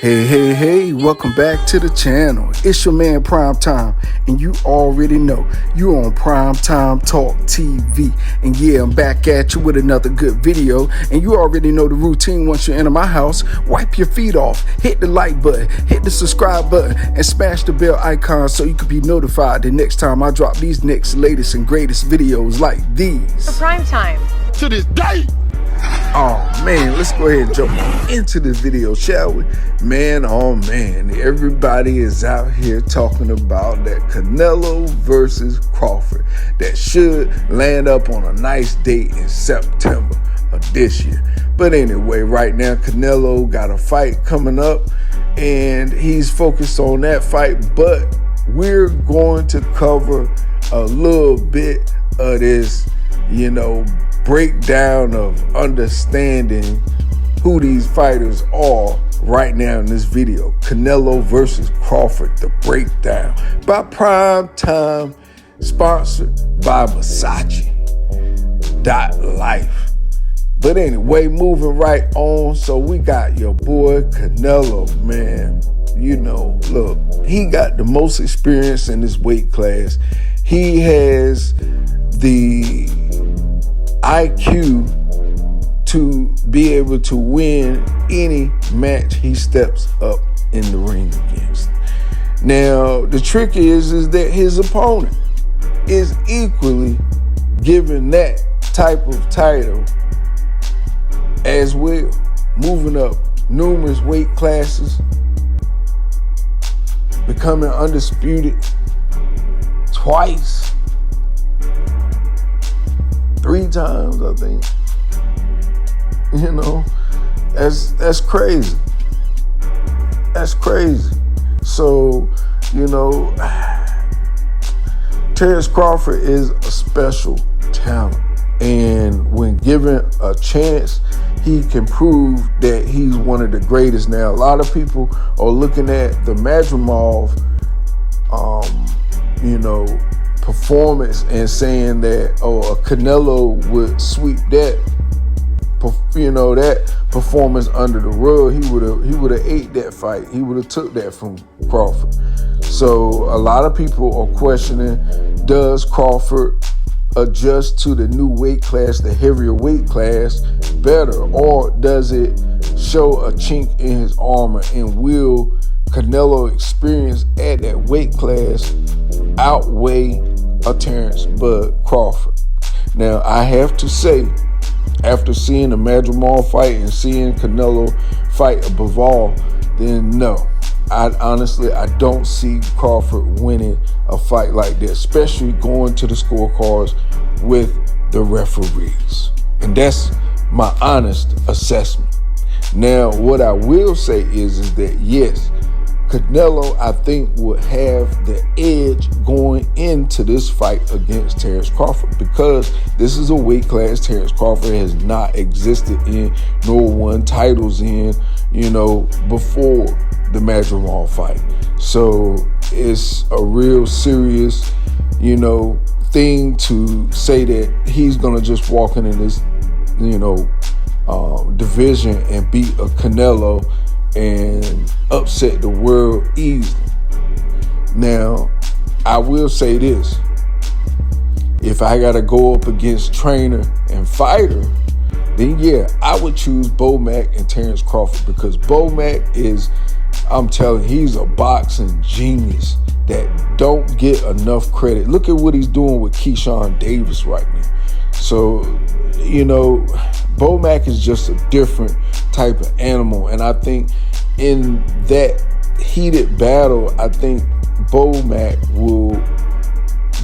Hey, welcome back to the channel. It's your man Primetime, and you already know you on Primetime Talk TV. And yeah, I'm back at you with another good video, and you already know the routine. Once you enter my house, wipe your feet off, hit the like button, hit the subscribe button, and smash the bell icon so you can be notified the next time I drop these next latest and greatest videos like these. For Primetime. To this day. Oh man, let's go ahead and jump into this video, shall we? Man, oh man, everybody is out here talking about that Canelo versus Crawford that should land up on a nice date in September of this year. But anyway, right now Canelo got a fight coming up and he's focused on that fight, but we're going to cover a little bit of this, breakdown of understanding who these fighters are right now in this video. Canelo versus Crawford, the breakdown by Primetime, sponsored by Masachi.life. But anyway, moving right on. So we got your boy Canelo, man. Look, he got the most experience in this weight class. He has the IQ to be able to win any match he steps up in the ring against. Now, the trick is that his opponent is equally given that type of title as well, moving up numerous weight classes, becoming undisputed twice, 3 times, I think. That's crazy. That's crazy. So, Terrence Crawford is a special talent. And when given a chance, he can prove that he's one of the greatest. Now, a lot of people are looking at the Madrimov, performance and saying that, a Canelo would sweep that, that performance under the rug. He would have ate that fight. He would have took that from Crawford. So a lot of people are questioning, does Crawford adjust to the new weight class, the heavier weight class, better, or does it show a chink in his armor, and will Canelo experience at that weight class outweigh a Terrence Bud Crawford? Now, I have to say, after seeing the Madrimov fight and seeing Canelo fight above all, then no. I don't see Crawford winning a fight like that, especially going to the scorecards with the referees. And that's my honest assessment. Now, what I will say is that yes, Canelo, I think, would have the edge going into this fight against Terrence Crawford, because this is a weight class Terrence Crawford has not existed in, nor won titles in, before the Madrimov fight. So it's a real serious, thing to say that he's gonna just walk in this, division and beat a Canelo and upset the world easily. Now, I will say this. If I gotta go up against trainer and fighter, then yeah, I would choose Bo Mack and Terrence Crawford, because Bo Mack is, I'm telling you, he's a boxing genius that don't get enough credit. Look at what he's doing with Keyshawn Davis right now. So, Bo Mack is just a different type of animal. And I think in that heated battle, I think Bo Mack will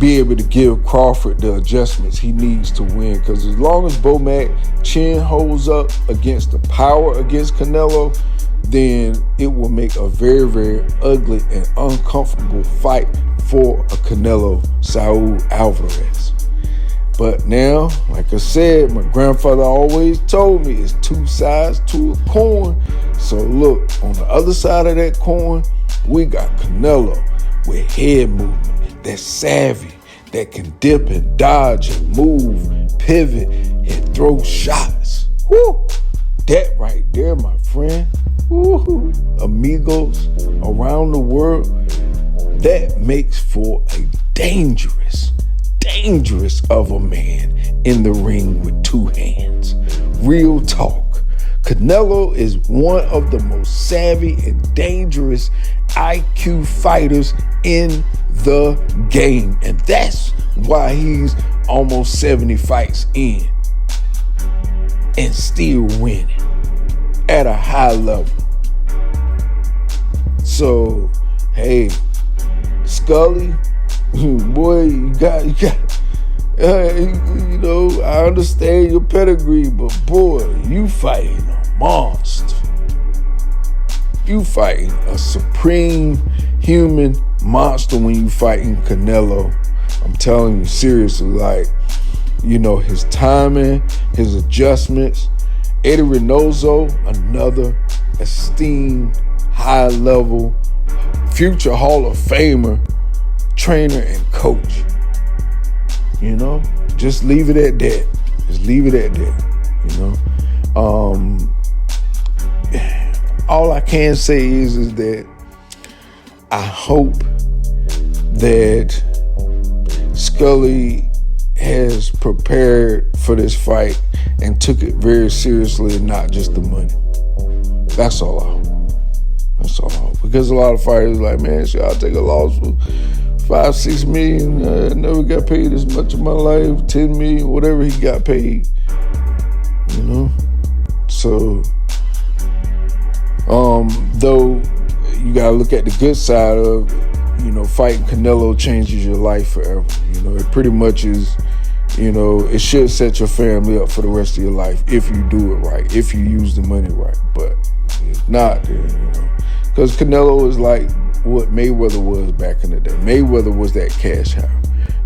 be able to give Crawford the adjustments he needs to win. Because as long as Bo Mack chin holds up against the power against Canelo, then it will make a very, very ugly and uncomfortable fight for a Canelo Saul Alvarez. But now, like I said, my grandfather always told me it's 2 sides to a coin. So look, on the other side of that coin, we got Canelo with head movement, that's savvy, that can dip and dodge and move, pivot, and throw shots. Woo! That right there, my friend, woo-hoo, amigos around the world, that makes for a dangerous of a man in the ring with two hands. Real talk. Canelo is one of the most savvy and dangerous IQ fighters in the game. And that's why he's almost 70 fights in and still winning at a high level. So, hey, Scully, boy, you got, you know, I understand your pedigree, but boy, you fighting a monster. You fighting a supreme human monster when you fighting Canelo. I'm telling you seriously, like, you know, his timing, his adjustments. Eddie Reynoso, another esteemed, high-level, future Hall of Famer, trainer and coach. You know, just leave it at that. Just leave it at that. You know, all I can say is that I hope that Scully has prepared for this fight and took it very seriously and not just the money. That's all I hope. That's all I hope. Because a lot of fighters are like, man, shit, I'll take a loss for 5-6 million. I never got paid this much in my life, 10 million, whatever he got paid. You know? So, though you gotta look at the good side of, you know, fighting Canelo changes your life forever. You know, it pretty much is, you know, it should set your family up for the rest of your life if you do it right, if you use the money right. But if not, then, you know, because Canelo is like what Mayweather was back in the day. Mayweather was that cash cow,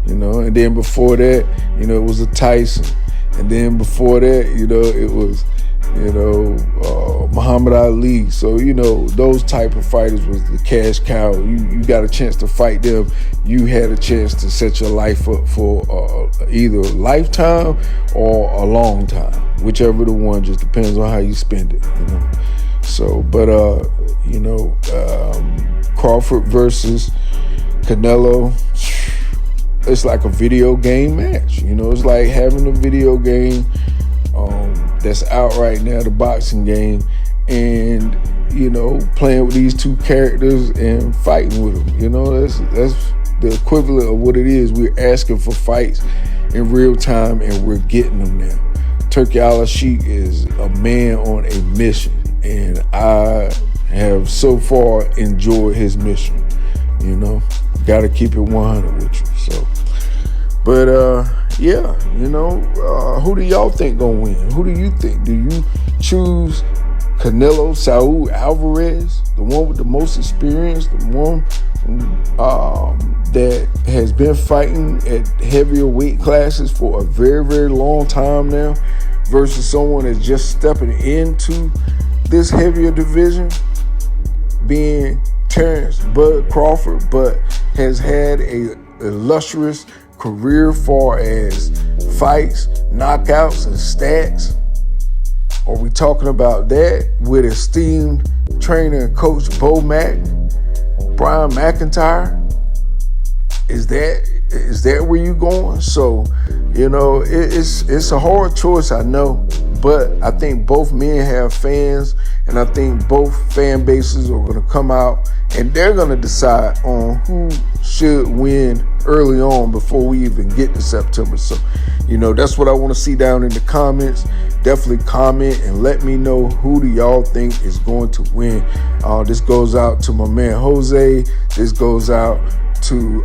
you know, and then before that, you know, it was a Tyson. And then before that, you know, it was, you know, Muhammad Ali. So, you know, those type of fighters was the cash cow. You got a chance to fight them. You had a chance to set your life up for either a lifetime or a long time. Whichever the one, just depends on how you spend it, you know. So, but, you know, Crawford versus Canelo, it's like a video game match. You know, it's like having a video game that's out right now, the boxing game, and, you know, playing with these two characters and fighting with them. You know, that's the equivalent of what it is. We're asking for fights in real time, and we're getting them now. Turki Al-Sheikh is a man on a mission, and I have so far enjoyed his mission. You know, got to keep it 100 with you. So, but yeah, you know, who do y'all think gonna win? Who do you think? Do you choose Canelo, Saul Alvarez, the one with the most experience, the one that has been fighting at heavier weight classes for a very, very long time now, versus someone that's just stepping into this heavier division, being Terrence Bud Crawford, but has had a illustrious career far as fights, knockouts, and stats? Are we talking about that with esteemed trainer and coach Bo Mack, Brian McIntyre? Is that where you going? So, you know, it's a hard choice, I know, but I think both men have fans, and I think both fan bases are going to come out and they're going to decide on who should win early on before we even get to September. So, you know, that's what I want to see down in the comments. Definitely comment and let me know who do y'all think is going to win. This goes out to my man Jose. This goes out to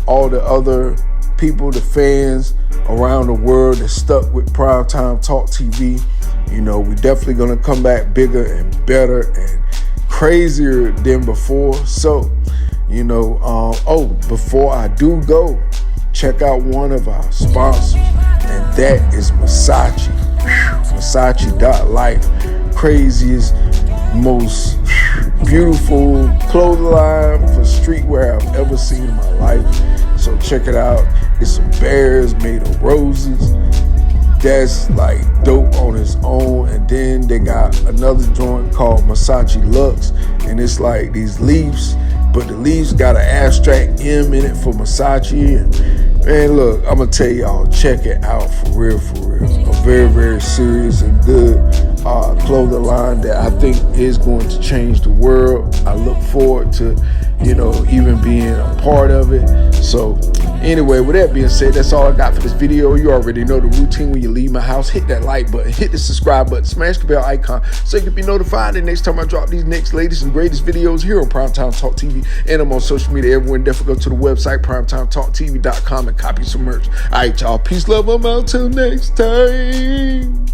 all the other people, the fans around the world that stuck with Primetime Talk TV. You know, we're definitely going to come back bigger and better and crazier than before. So, you know, before I do go, check out one of our sponsors, and that is Masachi. Masachi.life. Craziest, most beautiful clothing line for streetwear I've ever seen in my life. So check it out. It's some bears made of roses. that's like dope on its own. And then they got another joint called Masachi Lux, and it's like these leaves, but the leaves got an abstract M in it for Masachi. And man, look, I'm gonna tell y'all, check it out for real, for real. A very, very serious and good clothing line that I think is going to change the world. I look forward to, you know, even being a part of it. So anyway, with that being said, that's all I got for this video. You already know the routine. When you leave my house, hit that like button, hit the subscribe button, smash the bell icon so you can be notified the next time I drop these next latest and greatest videos here on Primetime Talk TV. And I'm on social media everywhere. Definitely go to the website primetimetalktv.com and copy some merch. All right, y'all. Peace, love. I'm out till next time.